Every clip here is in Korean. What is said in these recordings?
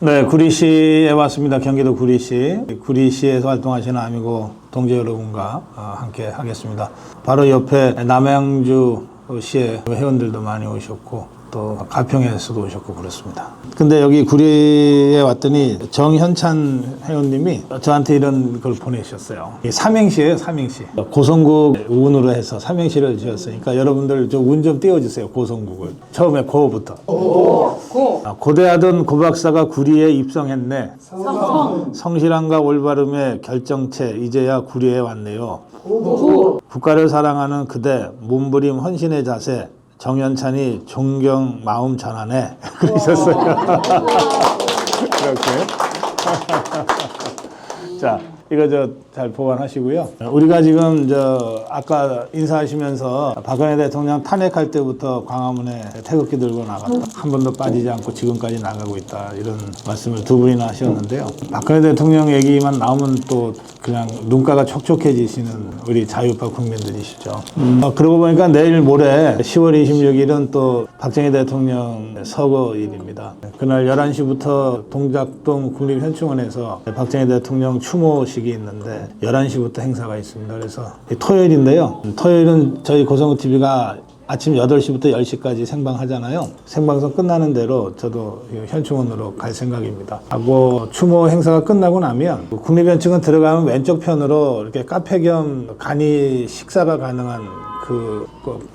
네, 구리시에 왔습니다. 경기도 구리시. 구리시에서 활동하시는 아미고 동지 여러분과 함께 하겠습니다. 바로 옆에 남양주시의 회원들도 많이 오셨고 또 가평에서도 오셨고 그렇습니다. 근데 여기 구리에 왔더니 정현찬 회원님이 저한테 이런 걸 보내셨어요. 이 삼행시예요, 삼행시. 고성국 운으로 해서 삼행시를 지었으니까 여러분들 좀 운 좀 띄워주세요, 고성국을. 처음에 고부터. 고. 고대하던 고박사가 구리에 입성했네. 성. 성실함과 올바름의 결정체 이제야 구리에 왔네요. 구. 국가를 사랑하는 그대 몸부림 헌신의 자세 정연찬이 존경 마음 전하네. 그러셨어요. 이렇게. 자, 이거 잘 보관하시고요. 우리가 지금 아까 인사하시면서 박근혜 대통령 탄핵할 때부터 광화문에 태극기 들고 나갔다. 한 번도 빠지지 않고 지금까지 나가고 있다. 이런 말씀을 두 분이나 하셨는데요. 박근혜 대통령 얘기만 나오면 또 그냥 눈가가 촉촉해지시는 우리 자유파 국민들이시죠. 그러고 보니까 내일 모레 10월 26일은 또 박정희 대통령 서거일입니다. 그날 11시부터 동작동 국립현충원에서 박정희 대통령 추모식이 있는데 11시부터 행사가 있습니다. 그래서 토요일인데요. 토요일은 저희 고성구TV가 아침 8시부터 10시까지 생방하잖아요. 생방송 끝나는 대로 저도 현충원으로 갈 생각입니다. 하고 추모 행사가 끝나고 나면 국립현충원 들어가면 왼쪽 편으로 이렇게 카페 겸 간이 식사가 가능한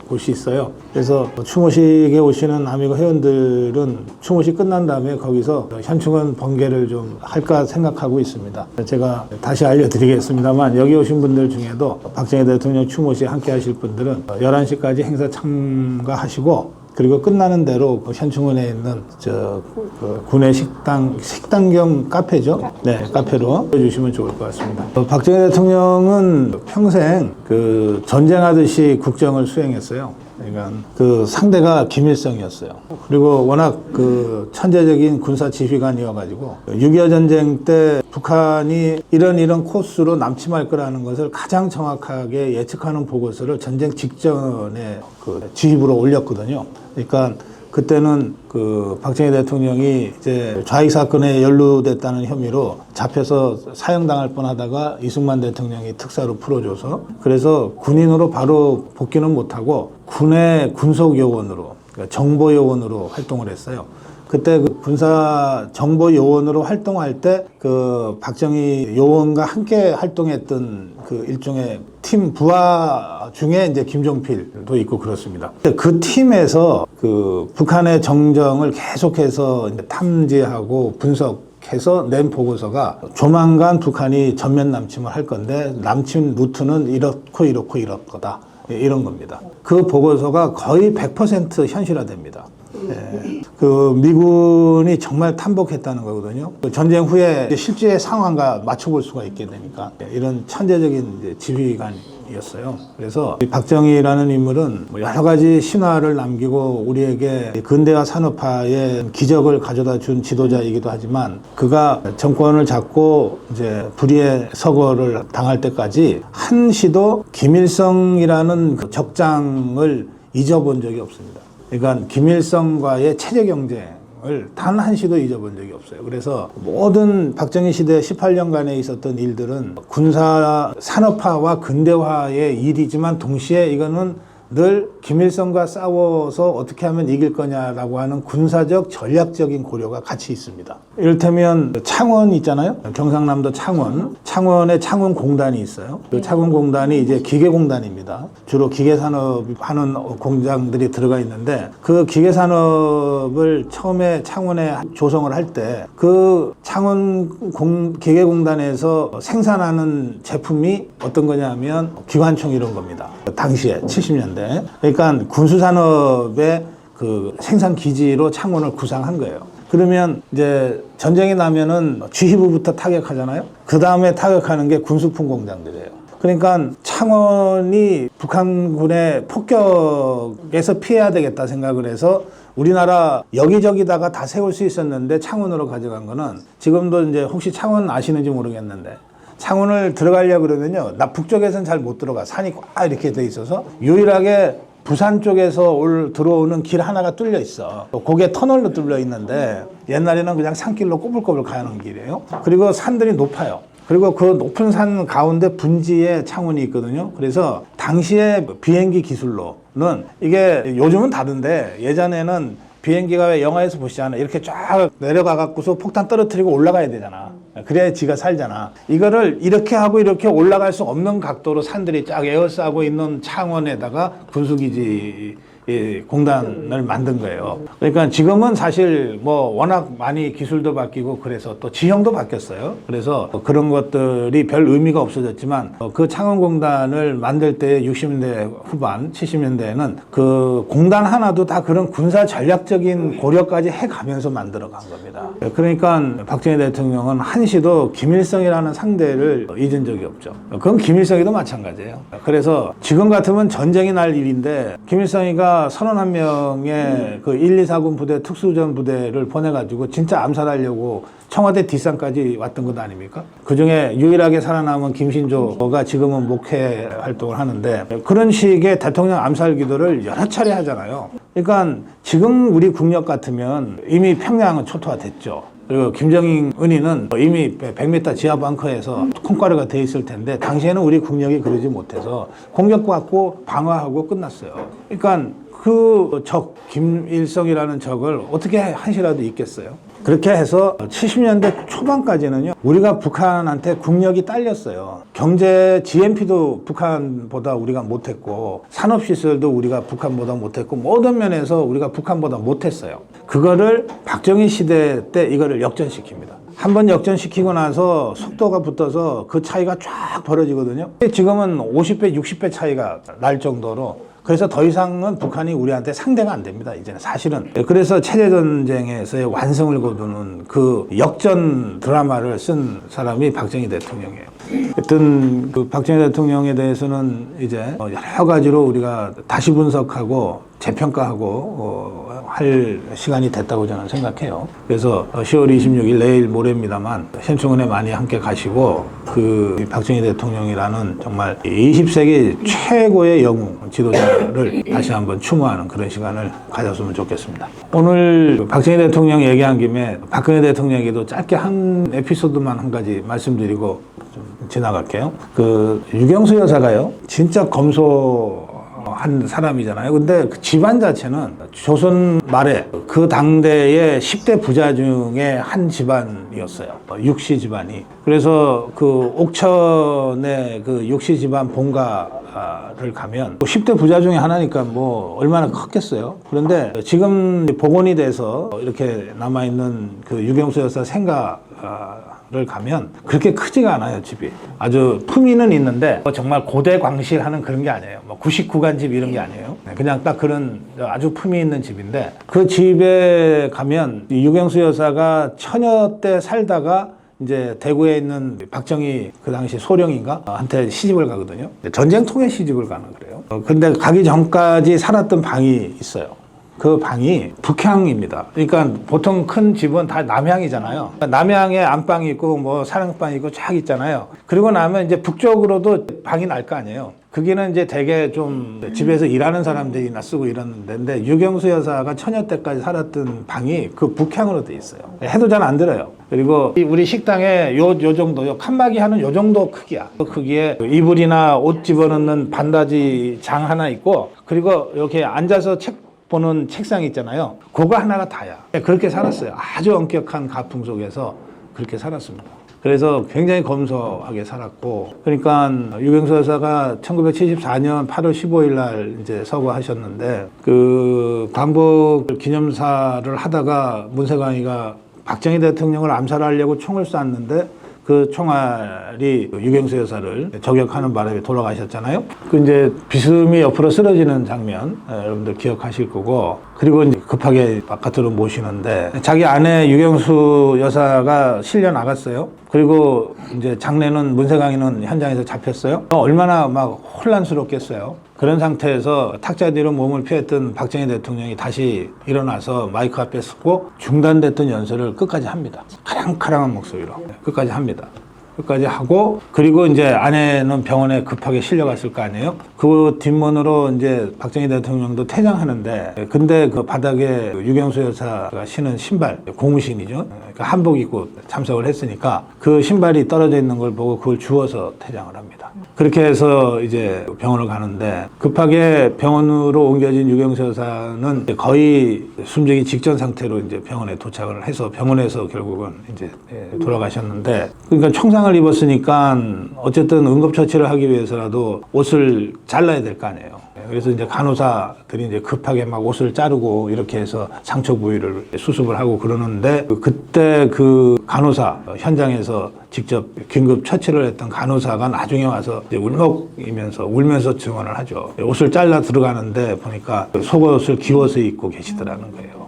곳이 있어요. 그래서 추모식에 오시는 아미고 회원들은 추모식 끝난 다음에 거기서 현충원 번개를 좀 할까 생각하고 있습니다. 제가 다시 알려드리겠습니다만 여기 오신 분들 중에도 박정희 대통령 추모식 함께 하실 분들은 11시까지 행사 참가하시고 그리고 끝나는 대로 현충원에 있는 군의 식당 겸 카페죠. 네, 카페로 해주시면 좋을 것 같습니다. 박정희 대통령은 평생 전쟁하듯이 국정을 수행했어요. 그러니까 상대가 김일성이었어요. 그리고 워낙 천재적인 군사 지휘관이어가지고 6.25 전쟁 때 북한이 이런 코스로 남침할 거라는 것을 가장 정확하게 예측하는 보고서를 전쟁 직전에 지휘부로 올렸거든요. 그러니까 그때는 박정희 대통령이 이제 좌익 사건에 연루됐다는 혐의로 잡혀서 사형당할 뻔하다가 이승만 대통령이 특사로 풀어줘서 그래서 군인으로 바로 복귀는 못하고 군의 군속요원으로 그러니까 정보요원으로 활동을 했어요. 그때 군사 정보요원으로 활동할 때 박정희 요원과 함께 활동했던 일종의 팀 부하 중에 이제 김종필도 있고 그렇습니다. 그 팀에서 북한의 정정을 계속해서 탐지하고 분석해서 낸 보고서가 조만간 북한이 전면 남침을 할 건데 남침 루트는 이렇고 이럴 거다. 이런 겁니다. 그 보고서가 거의 100% 현실화됩니다. 네. 미군이 정말 탐복했다는 거거든요. 전쟁 후에 실제 상황과 맞춰볼 수가 있게 되니까 이런 천재적인 지휘관이었어요. 그래서 박정희라는 인물은 여러 가지 신화를 남기고 우리에게 근대화 산업화의 기적을 가져다 준 지도자이기도 하지만 그가 정권을 잡고 이제 불의의 서거를 당할 때까지 한시도 김일성이라는 적장을 잊어본 적이 없습니다. 그러니까 김일성과의 체제 경쟁을 단 한시도 잊어본 적이 없어요. 그래서 모든 박정희 시대 18년간에 있었던 일들은 군사 산업화와 근대화의 일이지만 동시에 이거는 늘 김일성과 싸워서 어떻게 하면 이길 거냐라고 하는 군사적 전략적인 고려가 같이 있습니다. 이를테면 창원 있잖아요. 경상남도 창원에 창원공단이 있어요. 그 창원공단이 이제 기계공단입니다. 주로 기계산업 하는 공장들이 들어가 있는데 그 기계산업을 처음에 창원에 조성을 할 때 그 창원 기계공단에서 생산하는 제품이 어떤 거냐면 기관총 이런 겁니다. 당시에 70년대. 그러니까 군수산업의 생산 기지로 창원을 구상한 거예요. 그러면 이제 전쟁이 나면은 지휘부부터 타격하잖아요. 그 다음에 타격하는 게 군수품 공장들이에요. 그러니까 창원이 북한군의 폭격에서 피해야 되겠다 생각을 해서 우리나라 여기저기다가 다 세울 수 있었는데 창원으로 가져간 거는 지금도 이제 혹시 창원 아시는지 모르겠는데 창원을 들어가려고 그러면요. 북쪽에서는 잘 못 들어가. 산이 꽉 이렇게 돼 있어서 유일하게 부산 쪽에서 들어오는 길 하나가 뚫려 있어. 그게 터널로 뚫려 있는데 옛날에는 그냥 산길로 꼬불꼬불 가는 길이에요. 그리고 산들이 높아요. 그리고 그 높은 산 가운데 분지에 창원이 있거든요. 그래서 당시에 비행기 기술로는 이게 요즘은 다른데 예전에는 비행기가 왜 영화에서 보시잖아요. 이렇게 쫙 내려가 갖고서 폭탄 떨어뜨리고 올라가야 되잖아. 그래야 지가 살잖아. 이거를 이렇게 하고 이렇게 올라갈 수 없는 각도로 산들이 쫙 에어싸고 있는 창원에다가 군수기지 공단을 만든 거예요. 그러니까 지금은 사실 뭐 워낙 많이 기술도 바뀌고 그래서 또 지형도 바뀌었어요. 그래서 그런 것들이 별 의미가 없어졌지만 그 창원공단을 만들 때 60년대 후반, 70년대에는 그 공단 하나도 다 그런 군사 전략적인 고려까지 해가면서 만들어 간 겁니다. 그러니까 박정희 대통령은 한시도 김일성이라는 상대를 잊은 적이 없죠. 그건 김일성이도 마찬가지예요. 그래서 지금 같으면 전쟁이 날 일인데 김일성이가 31명의 그 1, 2, 4군 부대 특수전 부대를 보내가지고 진짜 암살하려고 청와대 뒷산까지 왔던 것 아닙니까? 그 중에 유일하게 살아남은 김신조가 지금은 목회 활동을 하는데 그런 식의 대통령 암살 기도를 여러 차례 하잖아요. 그러니까 지금 우리 국력 같으면 이미 평양은 초토화됐죠. 그리고 김정은이는 이미 100m 지하 벙커에서 콩가루가 돼 있을 텐데 당시에는 우리 국력이 그러지 못해서 공격받고 방어하고 끝났어요. 그러니까 그 적, 김일성이라는 적을 어떻게 한시라도 있겠어요? 그렇게 해서 70년대 초반까지는요, 우리가 북한한테 국력이 딸렸어요. 경제 GNP도 북한보다 우리가 못했고, 산업시설도 우리가 북한보다 못했고, 모든 면에서 우리가 북한보다 못했어요. 그거를 박정희 시대 때 이거를 역전시킵니다. 한번 역전시키고 나서 속도가 붙어서 그 차이가 쫙 벌어지거든요. 지금은 50배, 60배 차이가 날 정도로 그래서 더 이상은 북한이 우리한테 상대가 안 됩니다. 이제는 사실은. 그래서 체제전쟁에서의 완성을 거두는 그 역전 드라마를 쓴 사람이 박정희 대통령이에요. 하여튼 그 박정희 대통령에 대해서는 이제 여러 가지로 우리가 다시 분석하고 재평가하고 할 시간이 됐다고 저는 생각해요. 그래서 10월 26일 내일 모레입니다만 현충원에 많이 함께 가시고 그 박정희 대통령이라는 정말 20세기 최고의 영웅 지도자를 다시 한번 추모하는 그런 시간을 가졌으면 좋겠습니다. 오늘 박정희 대통령 얘기한 김에 박근혜 대통령에게도 짧게 한 에피소드만 한 가지 말씀드리고 좀 지나갈게요. 그 유경수 여사가요, 진짜 검소한 사람이잖아요. 근데 그 집안 자체는 조선 말에 그 당대의 10대 부자 중에 한 집안이었어요. 육시 집안이. 그래서 그 옥천의 그 육시 집안 본가를 가면 10대 부자 중에 하나니까 뭐 얼마나 컸겠어요. 그런데 지금 복원이 돼서 이렇게 남아있는 그 유경수 여사 생가를 가면 그렇게 크지가 않아요, 집이. 아주 품위는 있는데 정말 고대 광실하는 그런 게 아니에요. 뭐 99간 집 이런 게 아니에요. 그냥 딱 그런 아주 품위 있는 집인데 그 집에 가면 유경수 여사가 처녀 때 살다가 이제 대구에 있는 박정희 그 당시 소령인가 한테 시집을 가거든요. 전쟁통에 시집을 가는 거래요. 근데 가기 전까지 살았던 방이 있어요. 그 방이 북향입니다. 그러니까 보통 큰 집은 다 남향이잖아요. 남향에 안방이 있고 뭐 사랑방이 있고 쫙 있잖아요. 그리고 나면 이제 북쪽으로도 방이 날 거 아니에요. 거기는 이제 되게 좀 집에서 일하는 사람들이나 쓰고 이러는데, 근데 유경수 여사가 처녀 때까지 살았던 방이 그 북향으로 돼 있어요. 해도 잘 안 들어요. 그리고 우리 식당에 요 정도, 칸막이 하는 요 정도 크기야. 그 크기에 이불이나 옷 집어넣는 반다지 장 하나 있고, 그리고 이렇게 앉아서 책 보는 책상 있잖아요. 그거 하나가 다야. 그렇게 살았어요. 아주 엄격한 가풍 속에서 그렇게 살았습니다. 그래서 굉장히 검소하게 살았고, 그러니까 유경수 여사가 1974년 8월 15일 날 이제 서거하셨는데, 그 광복 기념사를 하다가 문세광이가 박정희 대통령을 암살하려고 총을 쐈는데 그 총알이 유경수 여사를 저격하는 바람에 돌아가셨잖아요. 그 이제 비스듬히 옆으로 쓰러지는 장면 여러분들 기억하실 거고, 그리고 이제 급하게 바깥으로 모시는데 자기 아내 유경수 여사가 실려 나갔어요. 그리고 이제 장례는 문세광이는 현장에서 잡혔어요. 얼마나 막 혼란스럽겠어요. 그런 상태에서 탁자 뒤로 몸을 피했던 박정희 대통령이 다시 일어나서 마이크 앞에 서고 중단됐던 연설을 끝까지 합니다. 카랑카랑한 목소리로 끝까지 합니다. 끝까지 하고, 그리고 이제 아내는 병원에 급하게 실려갔을 거 아니에요? 그 뒷문으로 이제 박정희 대통령도 퇴장하는데, 근데 그 바닥에 유경수 여사가 신은 신발, 고무신이죠. 그러니까 한복 입고 참석을 했으니까 그 신발이 떨어져 있는 걸 보고 그걸 주워서 퇴장을 합니다. 그렇게 해서 이제 병원을 가는데, 급하게 병원으로 옮겨진 유경수 여사는 거의 숨지기 직전 상태로 이제 병원에 도착을 해서 병원에서 결국은 이제 돌아가셨는데, 그러니까 총상을 입었으니까 어쨌든 응급처치를 하기 위해서라도 옷을 잘라야 될 거 아니에요. 그래서 이제 간호사들이 이제 급하게 막 옷을 자르고 이렇게 해서 상처 부위를 수습을 하고 그러는데, 그때 그 간호사 현장에서 직접 긴급 처치를 했던 간호사가 나중에 와서 이제 울면서 증언을 하죠. 옷을 잘라 들어가는데 보니까 속옷을 기워서 입고 계시더라는 거예요.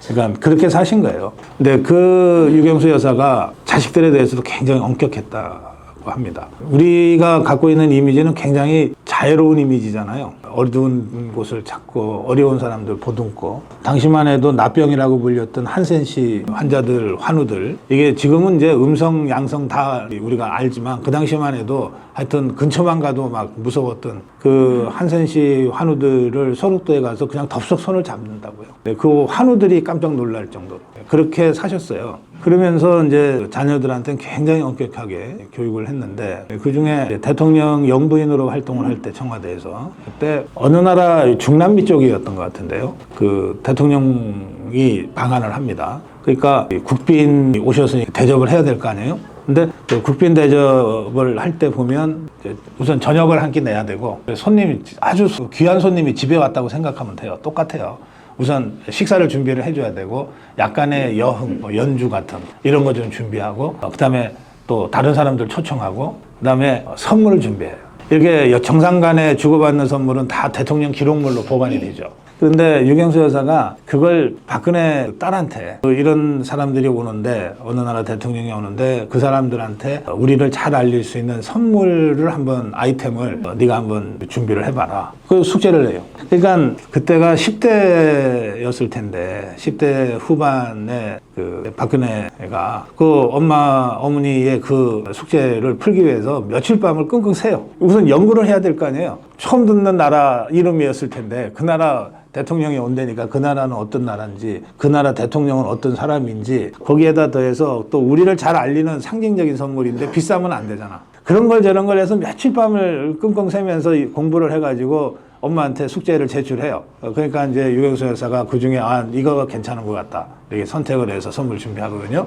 그러니까 그렇게 사신 거예요. 근데 그 유경수 여사가 자식들에 대해서도 굉장히 엄격했다고 합니다. 우리가 갖고 있는 이미지는 굉장히 자유로운 이미지잖아요. 어두운 곳을 찾고 어려운 사람들 보듬고, 당시만 해도 나병이라고 불렸던 한센시 환자들, 환우들, 이게 지금은 이제 음성, 양성 다 우리가 알지만 그 당시만 해도 하여튼 근처만 가도 막 무서웠던 그 한센시 환우들을 소록도에 가서 그냥 덥석 손을 잡는다고요. 그 환우들이 깜짝 놀랄 정도로 그렇게 사셨어요. 그러면서 이제 자녀들한테는 굉장히 엄격하게 교육을 했는데, 그 중에 대통령 영부인으로 활동을 할 때 청와대에서, 그때 어느 나라 중남미 쪽이었던 것 같은데요. 그 대통령이 방한을 합니다. 그러니까 국빈이 오셨으니 대접을 해야 될 거 아니에요? 근데 그 국빈 대접을 할 때 보면 우선 저녁을 한 끼 내야 되고, 손님이 아주 귀한 손님이 집에 왔다고 생각하면 돼요. 똑같아요. 우선 식사를 준비를 해줘야 되고, 약간의 여흥, 연주 같은 이런 거 좀 준비하고, 그 다음에 또 다른 사람들 초청하고, 그 다음에 선물을 준비해요. 이렇게 정상 간에 주고받는 선물은 다 대통령 기록물로 보관이 되죠. 그런데 유경수 여사가 그걸 박근혜 딸한테, 이런 사람들이 오는데, 어느 나라 대통령이 오는데 그 사람들한테 우리를 잘 알릴 수 있는 선물을 한번, 아이템을 네가 한번 준비를 해봐라. 그 숙제를 해요. 그러니까 그때가 10대였을 텐데, 10대 후반에 그 박근혜가 그 어머니의 그 숙제를 풀기 위해서 며칠 밤을 끙끙 새요. 우선 연구를 해야 될 거 아니에요. 처음 듣는 나라 이름이었을 텐데, 그 나라 대통령이 온다니까 그 나라는 어떤 나라인지, 그 나라 대통령은 어떤 사람인지, 거기에다 더해서 또 우리를 잘 알리는 상징적인 선물인데 비싸면 안 되잖아. 그런 걸 저런 걸 해서 며칠 밤을 끙끙 새면서 공부를 해가지고 엄마한테 숙제를 제출해요. 그러니까 이제 유경수 여사가 그 중에 이거가 괜찮은 것 같다, 이렇게 선택을 해서 선물 준비하거든요.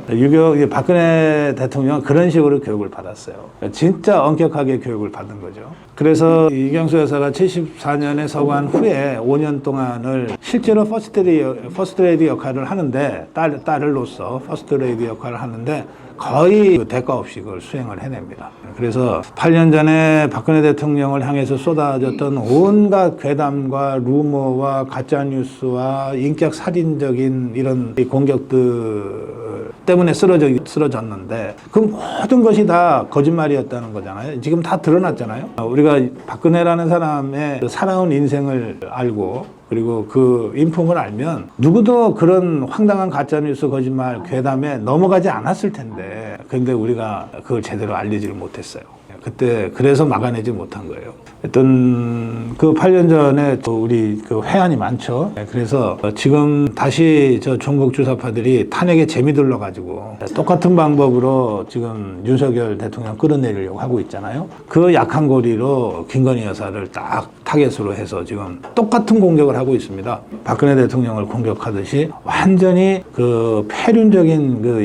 박근혜 대통령은 그런 식으로 교육을 받았어요. 진짜 엄격하게 교육을 받은 거죠. 그래서 유경수 여사가 74년에 서거한 후에 5년 동안을 실제로 퍼스트레이디 역할을 하는데, 딸을로서 퍼스트레이디 역할을 하는데 거의 대가 없이 그걸 수행을 해냅니다. 그래서 8년 전에 박근혜 대통령을 향해서 쏟아졌던 온갖 괴담과 루머와 가짜뉴스와 인격 살인적인 이런 공격들 때문에 쓰러졌는데, 그 모든 것이 다 거짓말이었다는 거잖아요. 지금 다 드러났잖아요. 우리가 박근혜라는 사람의 살아온 인생을 알고, 그리고 그 인품을 알면 누구도 그런 황당한 가짜뉴스, 거짓말, 괴담에 넘어가지 않았을 텐데, 근데 우리가 그걸 제대로 알리지를 못했어요. 그때 그래서 막아내지 못한 거예요. 하여튼 그 8년 전에 또 우리 그 회한이 많죠. 그래서 지금 다시 저 종북 주사파들이 탄핵에 재미들러 가지고 똑같은 방법으로 지금 윤석열 대통령 끌어내리려고 하고 있잖아요. 그 약한 고리로 김건희 여사를 딱 타겟으로 해서 지금 똑같은 공격을 하고 있습니다. 박근혜 대통령을 공격하듯이 완전히 그 폐륜적인 그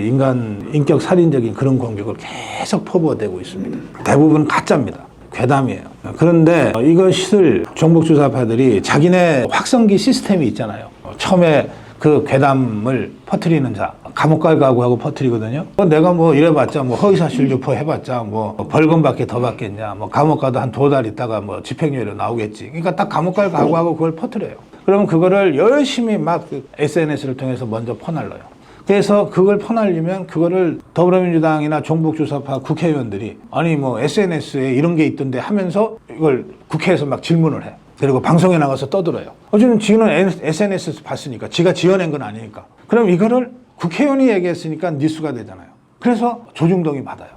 인격 살인적인 그런 공격을 계속 퍼부어대고 있습니다. 대부분 가짜입니다. 괴담이에요. 그런데 이것을 종북 주사파들이 자기네 확성기 시스템이 있잖아요. 처음에 그 괴담을 퍼뜨리는 자, 감옥 갈 각오하고 퍼뜨리거든요. 내가 뭐 이래봤자 뭐 허위사실 유포 해봤자 뭐 벌금밖에 더 받겠냐, 뭐 감옥 가도 한 2달 있다가 뭐 집행유예로 나오겠지. 그러니까 딱 감옥 갈 각오하고 그걸 퍼뜨려요. 그러면 그거를 열심히 막 SNS를 통해서 먼저 퍼날려요. 그래서 그걸 퍼날리면 그거를 더불어민주당이나 종북주사파 국회의원들이 아니 뭐 SNS에 이런 게 있던데 하면서 이걸 국회에서 막 질문을 해. 그리고 방송에 나가서 떠들어요. 어쨌든 지는 SNS에서 봤으니까, 지가 지어낸 건 아니니까. 그럼 이거를 국회의원이 얘기했으니까 뉴스가 되잖아요. 그래서 조중동이 받아요.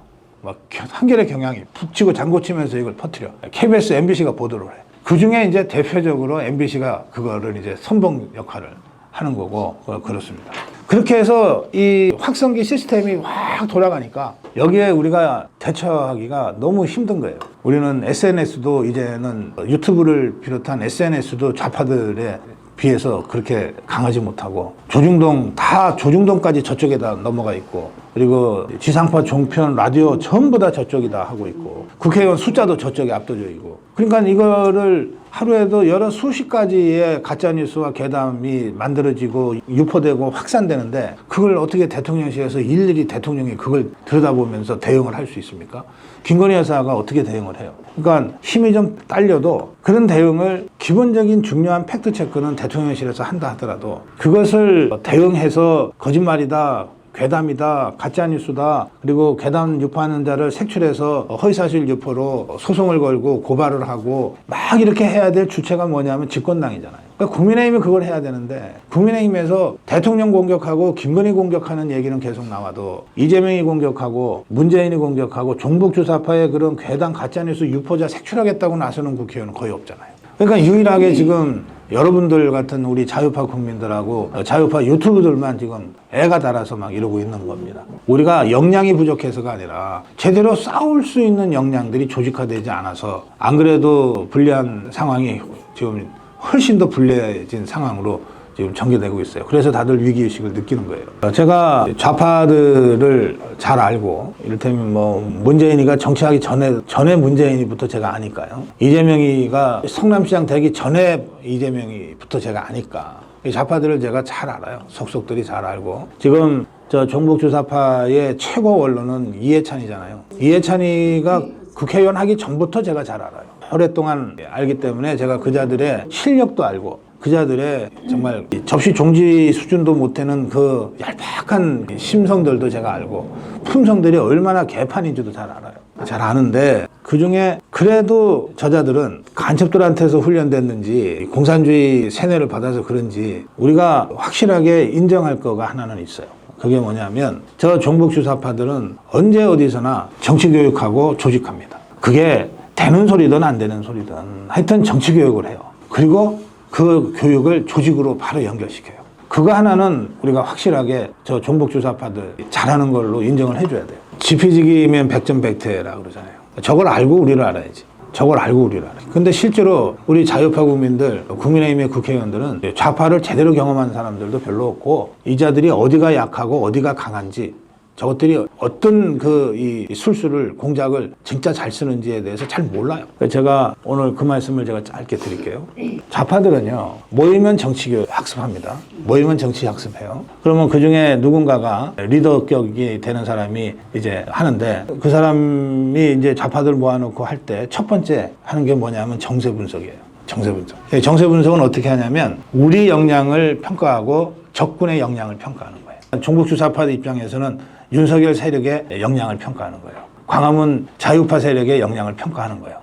막 한겨레 경향이 북치고 장구치면서 이걸 퍼뜨려. KBS, MBC가 보도를 해. 그 중에 이제 대표적으로 MBC가 그거를 이제 선봉 역할을 하는 거고 그렇습니다. 그렇게 해서 이 확성기 시스템이 확 돌아가니까 여기에 우리가 대처하기가 너무 힘든 거예요. 우리는 SNS도 이제는 유튜브를 비롯한 SNS도 좌파들에 비해서 그렇게 강하지 못하고 조중동까지 저쪽에다 넘어가 있고 그리고 지상파, 종편, 라디오 전부 다 저쪽이다 하고 있고 국회의원 숫자도 저쪽에 압도적이고 그러니까 이거를 하루에도 여러 수십 가지의 가짜뉴스와 괴담이 만들어지고 유포되고 확산되는데 그걸 어떻게 대통령실에서 일일이 대통령이 그걸 들여다보면서 대응을 할 수 있습니까? 김건희 여사가 어떻게 대응을 해요? 그러니까 힘이 좀 딸려도 그런 대응을 기본적인 중요한 팩트체크는 대통령실에서 한다 하더라도 그것을 대응해서 거짓말이다, 괴담이다, 가짜뉴스다, 그리고 괴담 유포하는 자를 색출해서 허위사실 유포로 소송을 걸고 고발을 하고 막 이렇게 해야 될 주체가 뭐냐면 집권당이잖아요. 그러니까 국민의힘이 그걸 해야 되는데 국민의힘에서 대통령 공격하고 김건희 공격하는 얘기는 계속 나와도 이재명이 공격하고 문재인이 공격하고 종북주사파의 그런 괴담 가짜뉴스 유포자 색출하겠다고 나서는 국회의원은 거의 없잖아요. 그러니까 유일하게 지금 여러분들 같은 우리 자유파 국민들하고 자유파 유튜브들만 지금 애가 달아서 막 이러고 있는 겁니다. 우리가 역량이 부족해서가 아니라 제대로 싸울 수 있는 역량들이 조직화되지 않아서 안 그래도 불리한 상황이 지금 훨씬 더 불리해진 상황으로 지금 전개되고 있어요. 그래서 다들 위기의식을 느끼는 거예요. 제가 좌파들을 잘 알고 이를테면 뭐 문재인이가 정치하기 전에 문재인이부터 제가 아니까요. 이재명이가 성남시장 되기 전에 이재명이부터 제가 아니까 좌파들을 제가 잘 알아요. 속속들이 잘 알고 지금 저 종북주사파의 최고 원로는 이해찬이잖아요. 이해찬이가 국회의원 하기 전부터 제가 잘 알아요. 오랫동안 알기 때문에 제가 그자들의 실력도 알고 그자들의 정말 접시 종지 수준도 못되는 그 얄팍한 심성들도 제가 알고 품성들이 얼마나 개판인지도 잘 알아요. 잘 아는데 그중에 그래도 저자들은 간첩들한테서 훈련됐는지 공산주의 세뇌를 받아서 그런지 우리가 확실하게 인정할 거가 하나는 있어요. 그게 뭐냐면 저 종북주사파들은 언제 어디서나 정치교육하고 조직합니다. 그게 되는 소리든 안 되는 소리든 하여튼 정치교육을 해요. 그리고 그 교육을 조직으로 바로 연결시켜요. 그거 하나는 우리가 확실하게 저 종북주사파들 잘하는 걸로 인정을 해줘야 돼요. 지피지기면 백전백퇴라고 그러잖아요. 저걸 알고 우리를 알아야지. 저걸 알고 우리를 알아야지. 근데 실제로 우리 자유파 국민들, 국민의힘의 국회의원들은 좌파를 제대로 경험한 사람들도 별로 없고 이 자들이 어디가 약하고 어디가 강한지 저것들이 어떤 이 술수를 공작을 진짜 잘 쓰는지에 대해서 잘 몰라요. 제가 오늘 그 말씀을 제가 짧게 드릴게요. 좌파들은요 모이면 정치교육 학습합니다. 모이면 정치 학습해요. 그러면 그 중에 누군가가 리더격이 되는 사람이 이제 하는데 그 사람이 이제 좌파들 모아놓고 할 때 첫 번째 하는 게 뭐냐면 정세 분석이에요. 정세 분석. 정세 분석은 어떻게 하냐면 우리 역량을 평가하고 적군의 역량을 평가하는 거예요. 종북주사파 입장에서는 윤석열 세력의 역량을 평가하는 거예요. 광화문 자유파 세력의 역량을 평가하는 거예요.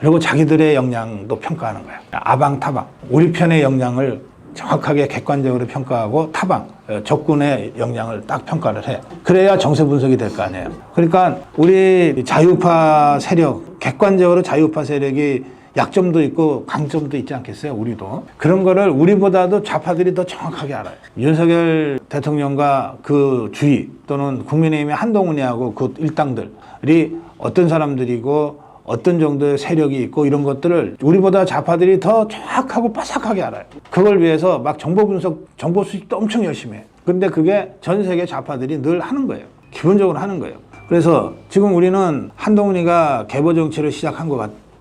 그리고 자기들의 역량도 평가하는 거예요. 아방타방. 우리 편의 역량을 정확하게 객관적으로 평가하고 타방, 적군의 역량을 딱 평가를 해. 그래야 정세 분석이 될 거 아니에요. 그러니까 우리 자유파 세력, 객관적으로 자유파 세력이 약점도 있고 강점도 있지 않겠어요? 우리도. 그런 거를 우리보다도 좌파들이 더 정확하게 알아요. 윤석열 대통령과 그 주위 또는 국민의힘의 한동훈이하고 그 일당들이 어떤 사람들이고 어떤 정도의 세력이 있고 이런 것들을 우리보다 좌파들이 더 정확하고 빠삭하게 알아요. 그걸 위해서 막 정보 분석, 정보 수집도 엄청 열심히 해요. 근데 그게 전 세계 좌파들이 늘 하는 거예요. 기본적으로 하는 거예요. 그래서 지금 우리는 한동훈이가 개보 정치를 시작한 것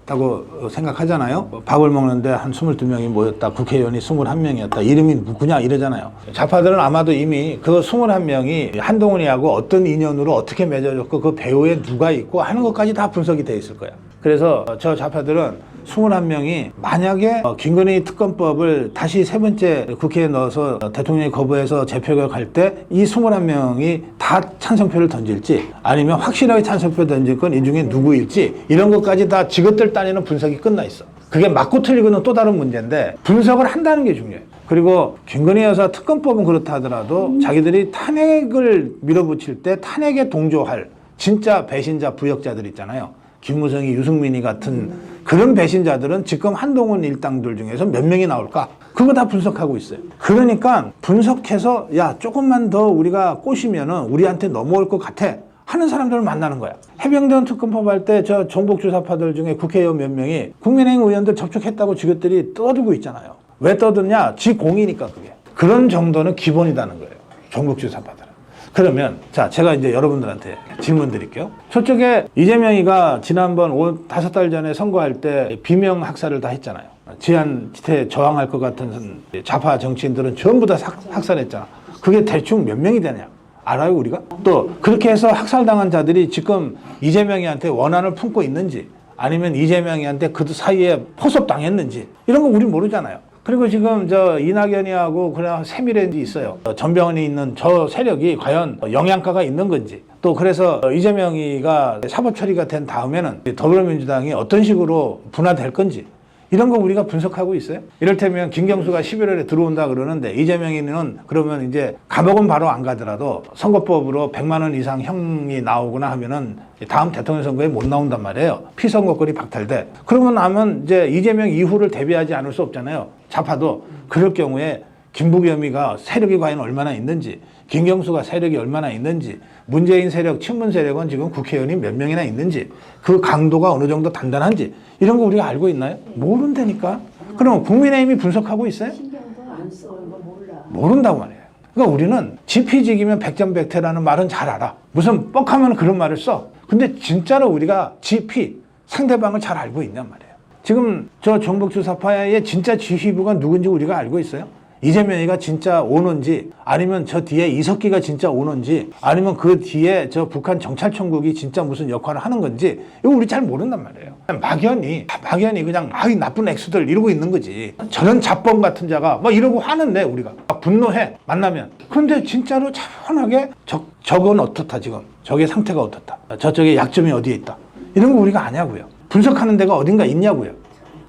같다고 생각하잖아요. 밥을 먹는데 한 22명이 모였다. 국회의원이 21명이었다. 이름이 누구냐 이러잖아요. 좌파들은 아마도 이미 그 21명이 한동훈이하고 어떤 인연으로 어떻게 맺어졌고 그 배후에 누가 있고 하는 것까지 다 분석이 돼 있을 거야. 그래서 저 좌파들은 21명이 만약에 김건희 특검법을 다시 세 번째 국회에 넣어서 대통령이 거부해서 재표결할 때 이 21명이 다 찬성표를 던질지 아니면 확실하게 찬성표 던질 건 이 중에 누구일지 이런 것까지 다 지긋들 따지는 분석이 끝나 있어. 그게 맞고 틀리고는 또 다른 문제인데 분석을 한다는 게 중요해요. 그리고 김건희 여사 특검법은 그렇다 하더라도 자기들이 탄핵을 밀어붙일 때 탄핵에 동조할 진짜 배신자 부역자들 있잖아요. 김무성이, 유승민이 같은 그런 배신자들은 지금 한동훈 일당들 중에서 몇 명이 나올까? 그거 다 분석하고 있어요. 그러니까 분석해서 야 조금만 더 우리가 꼬시면은 우리한테 넘어올 것 같아 하는 사람들을 만나는 거야. 해병대원 특검법 할 때 저 정복주사파들 중에 국회의원 몇 명이 국민의힘 의원들 접촉했다고 지것들이 떠들고 있잖아요. 왜 떠드냐? 지 공이니까 그게. 그런 정도는 기본이라는 거예요. 정복주사파들은. 그러면 자 제가 이제 여러분들한테 질문 드릴게요. 저쪽에 이재명이가 지난번 5달 전에 선거할 때 비명 학살을 다 했잖아요. 지한테 저항할 것 같은 좌파 정치인들은 전부 다 학살했잖아. 그게 대충 몇 명이 되냐? 알아요 우리가? 또 그렇게 해서 학살당한 자들이 지금 이재명이한테 원한을 품고 있는지 아니면 이재명이한테 그 사이에 포섭당했는지 이런 거 우리 모르잖아요. 그리고 지금 저 이낙연이하고 그냥 세밀한지 있어요. 전병헌이 있는 저 세력이 과연 영양가가 있는 건지 또 그래서 이재명이가 사법 처리가 된 다음에는 더불어민주당이 어떤 식으로 분화될 건지 이런 거 우리가 분석하고 있어요. 이를테면 김경수가 11월에 들어온다 그러는데 이재명이는 그러면 이제 감옥은 바로 안 가더라도 선거법으로 100만 원 이상 형이 나오거나 하면은 다음 대통령 선거에 못 나온단 말이에요. 피선거권이 박탈돼. 그러고 나면 이제 이재명 이후를 대비하지 않을 수 없잖아요. 좌파도 그럴 경우에 김부겸이가 세력이 과연 얼마나 있는지 김경수가 세력이 얼마나 있는지 문재인 세력, 친문 세력은 지금 국회의원이 몇 명이나 있는지 그 강도가 어느 정도 단단한지 이런 거 우리가 알고 있나요? 모른다니까. 그럼 국민의힘이 분석하고 있어요? 신경도 안 써. 이거 몰라. 모른다고 말이에요. 그러니까 우리는 지피지기면 백전백태라는 말은 잘 알아. 무슨 뻑하면 그런 말을 써. 근데 진짜로 우리가 지피, 상대방을 잘 알고 있냔 말이에요. 지금 저 정복주사파의 진짜 지휘부가 누군지 우리가 알고 있어요? 이재명이가 진짜 오는지 아니면 저 뒤에 이석기가 진짜 오는지 아니면 그 뒤에 저 북한 정찰총국이 진짜 무슨 역할을 하는 건지 이거 우리 잘 모른단 말이에요. 막연히 그냥 이 나쁜 액수들 이러고 있는 거지. 저런 잡범 같은 자가 막 이러고 하는데 우리가 분노해 만나면. 그런데 진짜로 차분하게 적은 어떻다 지금 적의 상태가 어떻다 저쪽에 약점이 어디에 있다 이런 거 우리가 아냐고요. 분석하는 데가 어딘가 있냐고요.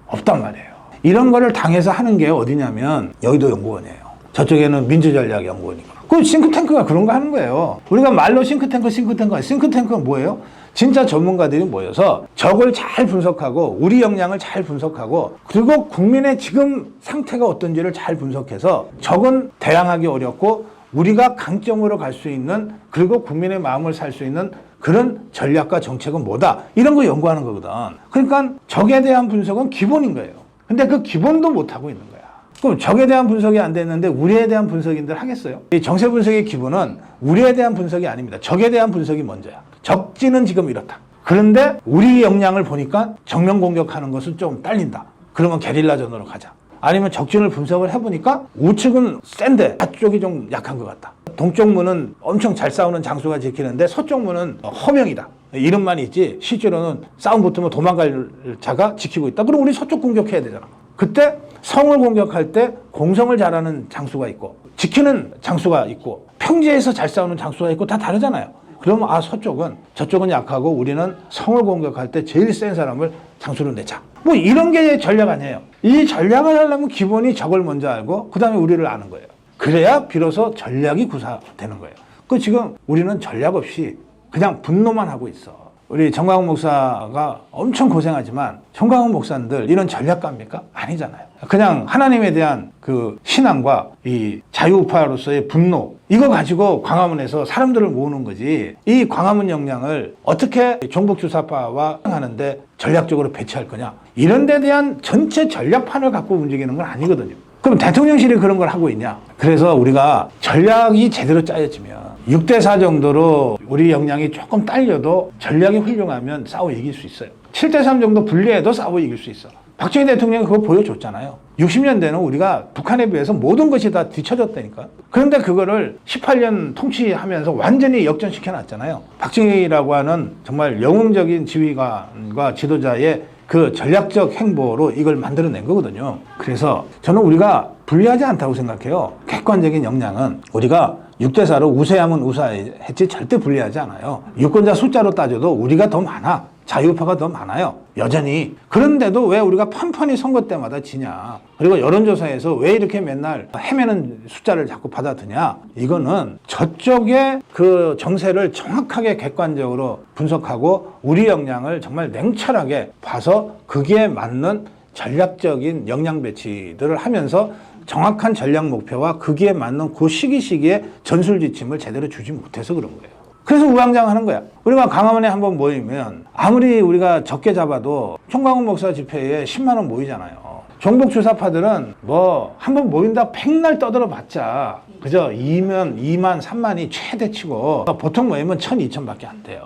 없단 말이에요. 이런 거를 당해서 하는 게 어디냐면 여의도 연구원이에요. 저쪽에는 민주전략연구원이고. 그 싱크탱크가 그런 거 하는 거예요. 우리가 말로 싱크탱크가 뭐예요? 진짜 전문가들이 모여서 적을 잘 분석하고 우리 역량을 잘 분석하고 그리고 국민의 지금 상태가 어떤지를 잘 분석해서 적은 대항하기 어렵고 우리가 강점으로 갈 수 있는 그리고 국민의 마음을 살 수 있는 그런 전략과 정책은 뭐다 이런 거 연구하는 거거든. 그러니까 적에 대한 분석은 기본인 거예요. 근데 그 기본도 못하고 있는 거야. 그럼 적에 대한 분석이 안 됐는데 우리에 대한 분석인들 하겠어요? 이 정세 분석의 기본은 우리에 대한 분석이 아닙니다. 적에 대한 분석이 먼저야. 적지는 지금 이렇다. 그런데 우리 역량을 보니까 정면 공격하는 것은 좀 딸린다. 그러면 게릴라전으로 가자. 아니면 적진을 분석을 해보니까 우측은 센데 앞쪽이 좀 약한 것 같다. 동쪽 문은 엄청 잘 싸우는 장수가 지키는데 서쪽 문은 허명이다. 이름만 있지 실제로는 싸움 붙으면 도망갈 자가 지키고 있다. 그럼 우리 서쪽 공격해야 되잖아. 그때 성을 공격할 때 공성을 잘하는 장수가 있고 지키는 장수가 있고 평지에서 잘 싸우는 장수가 있고 다 다르잖아요. 그러면 서쪽은 저쪽은 약하고 우리는 성을 공격할 때 제일 센 사람을 장수로 내자. 뭐 이런 게 전략 아니에요. 이 전략을 하려면 기본이 적을 먼저 알고 그 다음에 우리를 아는 거예요. 그래야 비로소 전략이 구사되는 거예요. 그 지금 우리는 전략 없이 그냥 분노만 하고 있어. 우리 정광훈 목사가 엄청 고생하지만 정광훈 목사님들 이런 전략가입니까? 아니잖아요. 그냥 하나님에 대한 그 신앙과 이 자유우파로서의 분노 이거 가지고 광화문에서 사람들을 모으는 거지. 이 광화문 역량을 어떻게 종북주사파와 하는데 전략적으로 배치할 거냐 이런 데 대한 전체 전략판을 갖고 움직이는 건 아니거든요. 그럼 대통령실이 그런 걸 하고 있냐? 그래서 우리가 전략이 제대로 짜여지면 6대4 정도로 우리 역량이 조금 딸려도 전략이 훌륭하면 싸워 이길 수 있어요. 7대3 정도 불리해도 싸워 이길 수 있어. 박정희 대통령이 그거 보여줬잖아요. 60년대는 우리가 북한에 비해서 모든 것이 다 뒤처졌다니까. 그런데 그거를 18년 통치하면서 완전히 역전시켜놨잖아요. 박정희라고 하는 정말 영웅적인 지휘관과 지도자의 그 전략적 행보로 이걸 만들어낸 거거든요. 그래서 저는 우리가 불리하지 않다고 생각해요. 객관적인 역량은 우리가 6대4로 우세하면 우세했지 절대 불리하지 않아요. 유권자 숫자로 따져도 우리가 더 많아. 자유파가 더 많아요. 여전히. 그런데도 왜 우리가 판판히 선거 때마다 지냐. 그리고 여론조사에서 왜 이렇게 맨날 헤매는 숫자를 자꾸 받아드냐. 이거는 저쪽의 그 정세를 정확하게 객관적으로 분석하고 우리 역량을 정말 냉철하게 봐서 거기에 맞는 전략적인 역량 배치들을 하면서 정확한 전략 목표와 거기에 맞는 그 시기에 전술 지침을 제대로 주지 못해서 그런 거예요. 그래서 우왕좌왕하는 거야. 우리가 광화문에 한번 모이면 아무리 우리가 적게 잡아도 총광훈 목사 집회에 10만 원 모이잖아요. 종북 주사파들은 뭐 한번 모인다 백날 떠들어 봤자 그저 2만 3만이 최대치고 보통 모이면 1,000, 2,000밖에 안 돼요.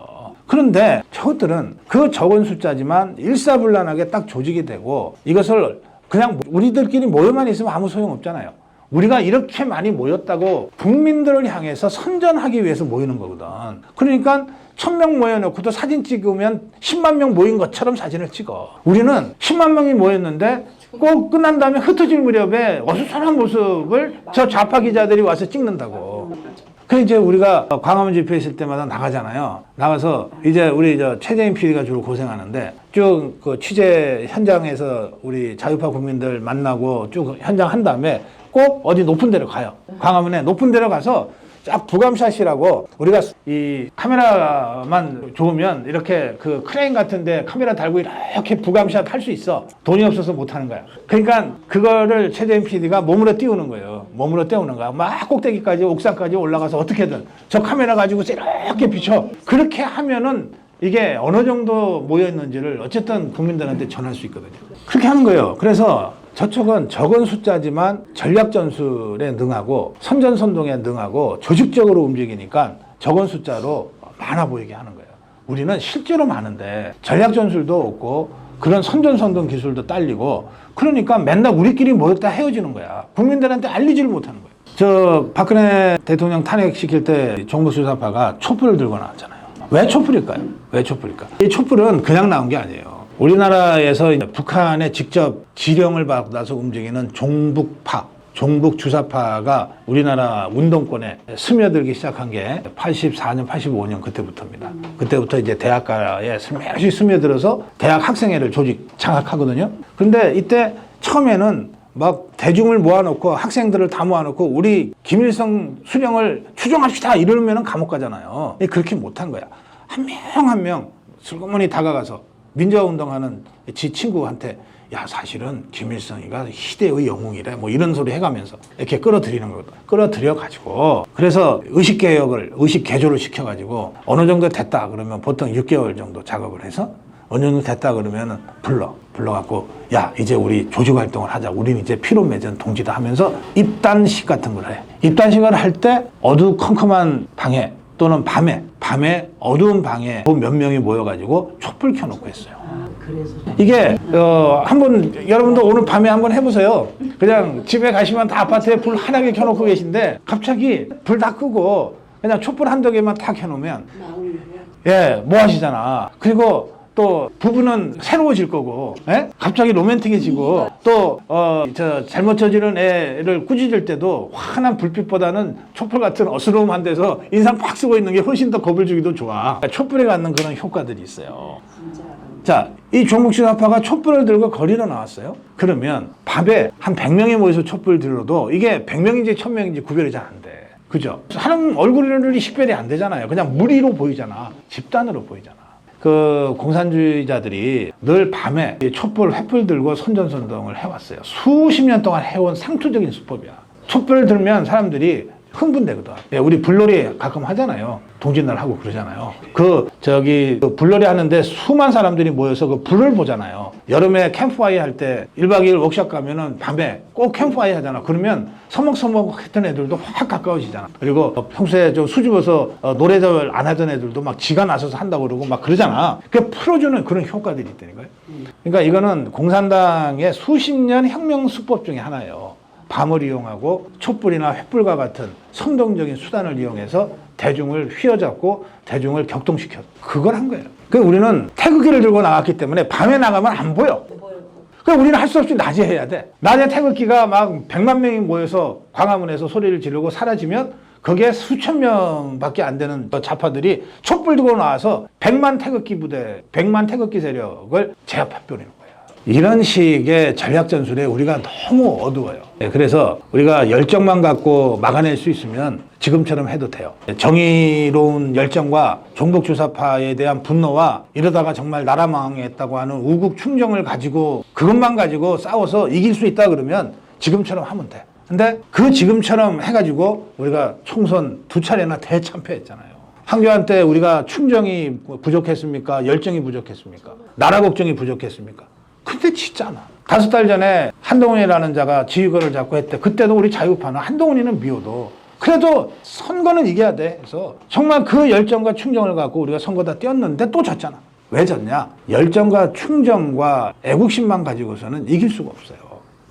그런데 저것들은 그 적은 숫자지만 일사불란하게 딱 조직이 되고 이것을 그냥 우리들끼리 모여만 있으면 아무 소용없잖아요. 우리가 이렇게 많이 모였다고 국민들을 향해서 선전하기 위해서 모이는 거거든. 그러니까 1,000명 모여놓고도 사진 찍으면 10만 명 모인 것처럼 사진을 찍어. 우리는 10만 명이 모였는데 꼭 끝난 다음에 흩어질 무렵에 어수선한 모습을 저 좌파 기자들이 와서 찍는다고. 그래서 이제 우리가 광화문 집회 있을 때마다 나가잖아요. 나가서 이제 우리 최재인 PD가 주로 고생하는데 쭉 그 취재 현장에서 우리 자유파 국민들 만나고 쭉 현장 한 다음에 꼭 어디 높은 데로 가요. 광화문에 높은 데로 가서 쫙 부감샷이라고 우리가 이 카메라만 좋으면 이렇게 그 크레인 같은데 카메라 달고 이렇게 부감샷 할 수 있어. 돈이 없어서 못 하는 거야. 그러니까 그거를 최재인 PD가 몸으로 띄우는 거예요. 몸으로 띄우는 거야. 막 꼭대기까지 옥상까지 올라가서 어떻게든 저 카메라 가지고 이렇게 비춰. 그렇게 하면은 이게 어느 정도 모여 있는지를 어쨌든 국민들한테 전할 수 있거든요. 그렇게 하는 거예요. 그래서 저쪽은 적은 숫자지만 전략 전술에 능하고 선전선동에 능하고 조직적으로 움직이니까 적은 숫자로 많아 보이게 하는 거예요. 우리는 실제로 많은데 전략 전술도 없고 그런 선전선동 기술도 딸리고 그러니까 맨날 우리끼리 모였다 헤어지는 거야. 국민들한테 알리지를 못하는 거예요. 저 박근혜 대통령 탄핵시킬 때 종북수사파가 촛불을 들고 나왔잖아요. 왜 촛불일까요? 왜 촛불일까? 이 촛불은 그냥 나온 게 아니에요. 우리나라에서 북한에 직접 지령을 받아서 움직이는 종북파, 종북 주사파가 우리나라 운동권에 스며들기 시작한 게 84년, 85년 그때부터입니다. 그때부터 이제 대학가에 슬며시 스며들어서 대학 학생회를 조직 장악하거든요. 그런데 이때 처음에는 막 대중을 모아놓고 학생들을 다 모아놓고 우리 김일성 수령을 추종합시다 이러면은 감옥 가잖아요. 그렇게 못한 거야. 한 명 한 명 슬그머니 다가가서 민주화운동하는 지 친구한테 야 사실은 김일성이가 시대의 영웅이래 뭐 이런 소리 해가면서 이렇게 끌어들이는 거거든. 끌어들여가지고 그래서 의식개조를 시켜가지고 어느 정도 됐다 그러면 보통 6개월 정도 작업을 해서 어느 정도 됐다 그러면 불러갖고 야 이제 우리 조직활동을 하자. 우리는 이제 피로매전 동지다 하면서 입단식 같은 걸 해. 입단식을 할 때 어두컴컴한 방에 또는 밤에 어두운 방에 몇 명이 모여가지고 촛불 켜놓고 했어요. 그래서 이게 한번 여러분도 오늘 밤에 한번 해보세요. 그냥 집에 가시면 다 아파트에 불 환하게 켜놓고 계신데 갑자기 불 다 끄고 그냥 촛불 한두 개만 다 켜놓으면 뭐 하시잖아. 그리고 또 부부는 새로워질 거고, 갑자기 로맨틱해지고, 또 잘못 저지른 애를 꾸짖을 때도 환한 불빛보다는 촛불 같은 어스러움한 데서 인상 팍 쓰고 있는 게 훨씬 더 겁을 주기도 좋아. 촛불에 갖는 그런 효과들이 있어요. 자, 이 종북주사파가 촛불을 들고 거리로 나왔어요. 그러면 밤에 한 100명이 모여서 촛불 들어도 이게 100명인지 1000명인지 구별이 잘 안 돼. 그죠? 사람 얼굴이 식별이 안 되잖아요. 그냥 무리로 보이잖아. 집단으로 보이잖아. 그 공산주의자들이 늘 밤에 촛불, 횃불 들고 선전선동을 해왔어요. 수십 년 동안 해온 상투적인 수법이야. 촛불을 들면 사람들이 흥분되거든. 우리 불놀이 가끔 하잖아요. 동짓날 하고 그러잖아요. 그 불놀이 하는데 수만 사람들이 모여서 그 불을 보잖아요. 여름에 캠프파이어 할 때 1박 2일 워크숍 가면은 밤에 꼭 캠프파이어 하잖아. 그러면 서먹서먹 했던 애들도 확 가까워지잖아. 그리고 평소에 좀 수줍어서 노래들 안 하던 애들도 막 지가 나서서 한다고 그러고 막 그러잖아. 그 풀어주는 그런 효과들이 있다니까요. 그러니까 이거는 공산당의 수십 년 혁명 수법 중에 하나예요. 밤을 이용하고 촛불이나 횃불과 같은 선동적인 수단을 이용해서 대중을 휘어잡고 대중을 격동시켜. 그걸 한 거예요. 그러니까 우리는 태극기를 들고 나갔기 때문에 밤에 나가면 안 보여. 그러니까 우리는 할 수 없이 낮에 해야 돼. 낮에 태극기가 막 100만 명이 모여서 광화문에서 소리를 지르고 사라지면 거기에 수천 명밖에 안 되는 좌파들이 촛불 들고 나와서 100만 태극기 부대, 100만 태극기 세력을 제압해버리는 거예요. 이런 식의 전략 전술에 우리가 너무 어두워요. 그래서 우리가 열정만 갖고 막아낼 수 있으면 지금처럼 해도 돼요. 정의로운 열정과 종북주사파에 대한 분노와 이러다가 정말 나라 망했다고 하는 우국 충정을 가지고 그것만 가지고 싸워서 이길 수 있다 그러면 지금처럼 하면 돼. 근데 그 지금처럼 해가지고 우리가 총선 2차례나 대참패했잖아요. 황교안 때 우리가 충정이 부족했습니까? 열정이 부족했습니까? 나라 걱정이 부족했습니까? 근데 진짜나. 5달 전에 한동훈이라는 자가 지휘권을 잡고 했대. 그때도 우리 자유파는 한동훈이는 미워도 그래도 선거는 이겨야 돼. 그래서 정말 그 열정과 충정을 갖고 우리가 선거다 뛰었는데 또 졌잖아. 왜 졌냐? 열정과 충정과 애국심만 가지고서는 이길 수가 없어요.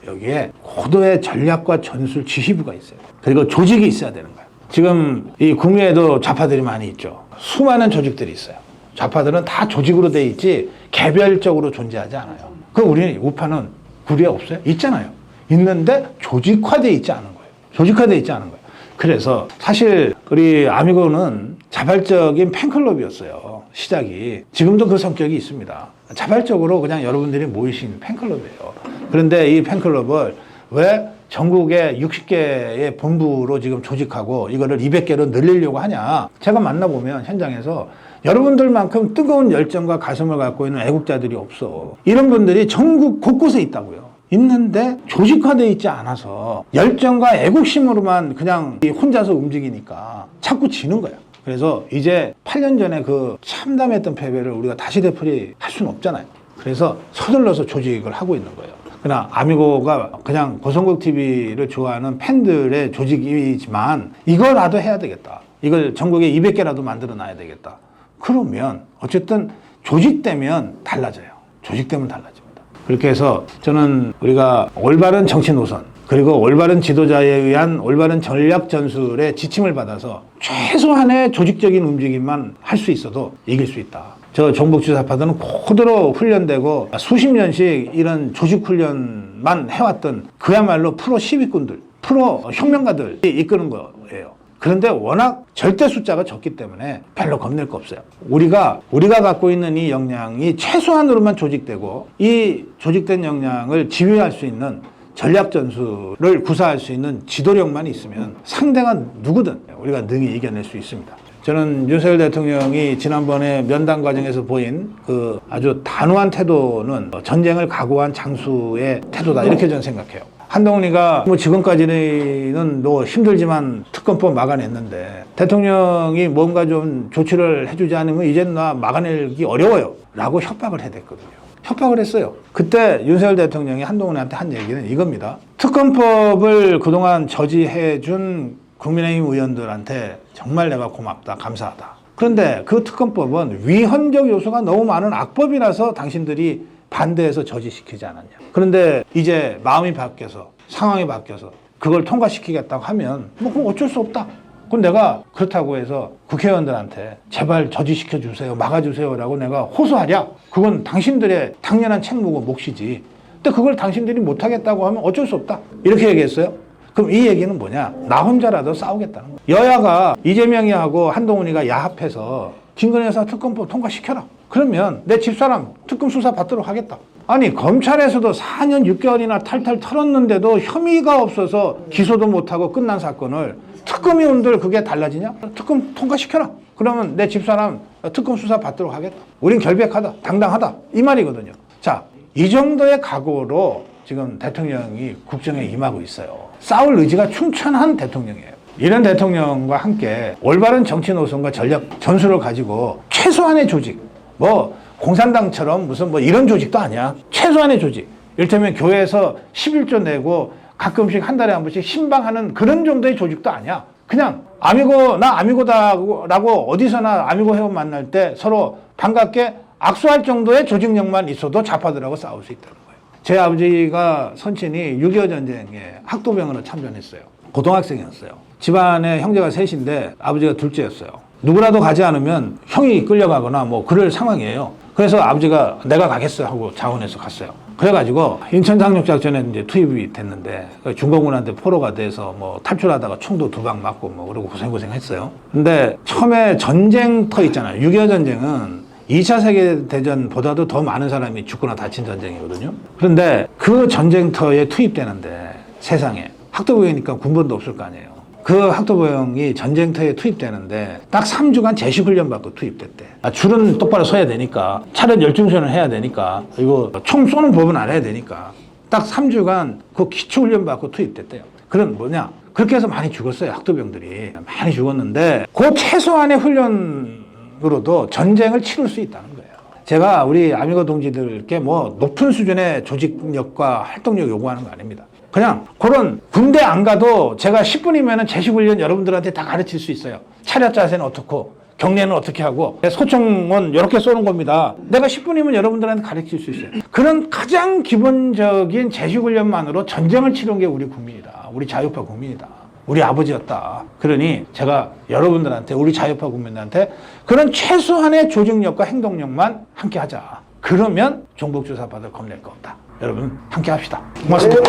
여기에 고도의 전략과 전술 지휘부가 있어요. 그리고 조직이 있어야 되는 거예요. 지금 이 국내에도 좌파들이 많이 있죠. 수많은 조직들이 있어요. 좌파들은 다 조직으로 돼 있지 개별적으로 존재하지 않아요. 그 우리 우파는 구리에 없어요? 있잖아요. 있는데 조직화돼 있지 않은 거예요. 조직화돼 있지 않은 거예요. 그래서 사실 우리 아미고는 자발적인 팬클럽이었어요. 시작이. 지금도 그 성격이 있습니다. 자발적으로 그냥 여러분들이 모이신 팬클럽이에요. 그런데 이 팬클럽을 왜 전국에 60개의 본부로 지금 조직하고 이거를 200개로 늘리려고 하냐. 제가 만나보면 현장에서 여러분들만큼 뜨거운 열정과 가슴을 갖고 있는 애국자들이 없어. 이런 분들이 전국 곳곳에 있다고요. 있는데 조직화되어 있지 않아서 열정과 애국심으로만 그냥 혼자서 움직이니까 자꾸 지는 거야. 그래서 이제 8년 전에 그 참담했던 패배를 우리가 다시 되풀이할 수는 없잖아요. 그래서 서둘러서 조직을 하고 있는 거예요. 그러나 아미고가 그냥 고성국 TV를 좋아하는 팬들의 조직이지만 이거라도 해야 되겠다. 이걸 전국에 200개라도 만들어 놔야 되겠다. 그러면 어쨌든 조직되면 달라져요. 조직되면 달라집니다. 그렇게 해서 저는 우리가 올바른 정치 노선 그리고 올바른 지도자에 의한 올바른 전략 전술의 지침을 받아서 최소한의 조직적인 움직임만 할 수 있어도 이길 수 있다. 저 종북주사파들은 고도로 훈련되고 수십 년씩 이런 조직 훈련만 해왔던 그야말로 프로 시위꾼들, 프로 혁명가들이 이끄는 거예요. 그런데 워낙 절대 숫자가 적기 때문에 별로 겁낼 거 없어요. 우리가 갖고 있는 이 역량이 최소한으로만 조직되고 이 조직된 역량을 지휘할 수 있는 전략 전술을 구사할 수 있는 지도력만 있으면 상대가 누구든 우리가 능히 이겨낼 수 있습니다. 저는 윤석열 대통령이 지난번에 면담 과정에서 보인 그 아주 단호한 태도는 전쟁을 각오한 장수의 태도다 이렇게 저는 생각해요. 한동훈이가 뭐 지금까지는 뭐 힘들지만 특검법 막아냈는데 대통령이 뭔가 좀 조치를 해주지 않으면 이제는 나 막아내기 어려워요 라고 협박을 해댔거든요. 협박을 했어요. 그때 윤석열 대통령이 한동훈한테 한 얘기는 이겁니다. 특검법을 그동안 저지해준 국민의힘 의원들한테 정말 내가 고맙다, 감사하다. 그런데 그 특검법은 위헌적 요소가 너무 많은 악법이라서 당신들이 반대해서 저지시키지 않았냐. 그런데 이제 마음이 바뀌어서 상황이 바뀌어서 그걸 통과시키겠다고 하면 뭐 그건 어쩔 수 없다. 그럼 내가 그렇다고 해서 국회의원들한테 제발 저지시켜 주세요, 막아주세요라고 내가 호소하랴? 그건 당신들의 당연한 책무고 몫이지. 근데 그걸 당신들이 못하겠다고 하면 어쩔 수 없다. 이렇게 얘기했어요. 그럼 이 얘기는 뭐냐? 나 혼자라도 싸우겠다는 거야. 여야가 이재명이 하고 한동훈이가 야합해서 김건희 여사 특검법 통과시켜라. 그러면 내 집사람 특검 수사 받도록 하겠다. 아니 검찰에서도 4년 6개월이나 탈탈 털었는데도 혐의가 없어서 기소도 못하고 끝난 사건을 특검위원들 그게 달라지냐? 특검 통과시켜라. 그러면 내 집사람 특검 수사 받도록 하겠다. 우린 결백하다. 당당하다. 이 말이거든요. 자, 이 정도의 각오로 지금 대통령이 국정에 임하고 있어요. 싸울 의지가 충천한 대통령이에요. 이런 대통령과 함께 올바른 정치 노선과 전략 전술을 가지고 최소한의 조직, 뭐 공산당처럼 무슨 뭐 이런 조직도 아니야. 최소한의 조직. 이를테면 교회에서 11조 내고 가끔씩 한 달에 한 번씩 신방하는 그런 정도의 조직도 아니야. 그냥 아미고 나 아미고다라고 어디서나 아미고 회원 만날 때 서로 반갑게 악수할 정도의 조직력만 있어도 좌파들하고 싸울 수 있다는 거예요. 제 아버지가 선친이 6.25 전쟁에 학도병으로 참전했어요. 고등학생이었어요. 집안에 형제가 셋인데 아버지가 둘째였어요. 누구라도 가지 않으면 형이 끌려가거나 뭐 그럴 상황이에요. 그래서 아버지가 내가 가겠어 하고 자원해서 갔어요. 그래가지고 인천 상륙작전에 이제 투입이 됐는데 중공군한테 포로가 돼서 뭐 탈출하다가 총도 2방 맞고 뭐 그러고 고생했어요. 근데 처음에 전쟁터 있잖아요. 6.25 전쟁은 2차 세계대전보다도 더 많은 사람이 죽거나 다친 전쟁이거든요. 그런데 그 전쟁터에 투입되는데 세상에 학도부형이니까 군번도 없을 거 아니에요. 그 학도부형이 전쟁터에 투입되는데 딱 3주간 제식훈련 받고 투입됐대. 줄은 똑바로 서야 되니까, 차렷 열중선을 해야 되니까, 이거 총 쏘는 법은 알아야 되니까 딱 3주간 그 기초훈련 받고 투입됐대요. 그건 뭐냐? 그렇게 해서 많이 죽었어요. 학도병들이 많이 죽었는데 그 최소한의 훈련으로도 전쟁을 치를 수 있다는 거예요. 제가 우리 아미고 동지들께 뭐 높은 수준의 조직력과 활동력 요구하는 거 아닙니다. 그냥 그런 군대 안 가도 제가 10분이면 제식훈련 여러분들한테 다 가르칠 수 있어요. 차렷 자세는 어떻고 경례는 어떻게 하고 소총은 이렇게 쏘는 겁니다. 내가 10분이면 여러분들한테 가르칠 수 있어요. 그런 가장 기본적인 제식훈련만으로 전쟁을 치른 게 우리 국민이다. 우리 자유파 국민이다. 우리 아버지였다. 그러니 제가 여러분들한테, 우리 자유파 국민들한테 그런 최소한의 조직력과 행동력만 함께 하자. 그러면 종북 조사 받을 겁낼 거 없다. 여러분 함께 합시다. 고맙습니다.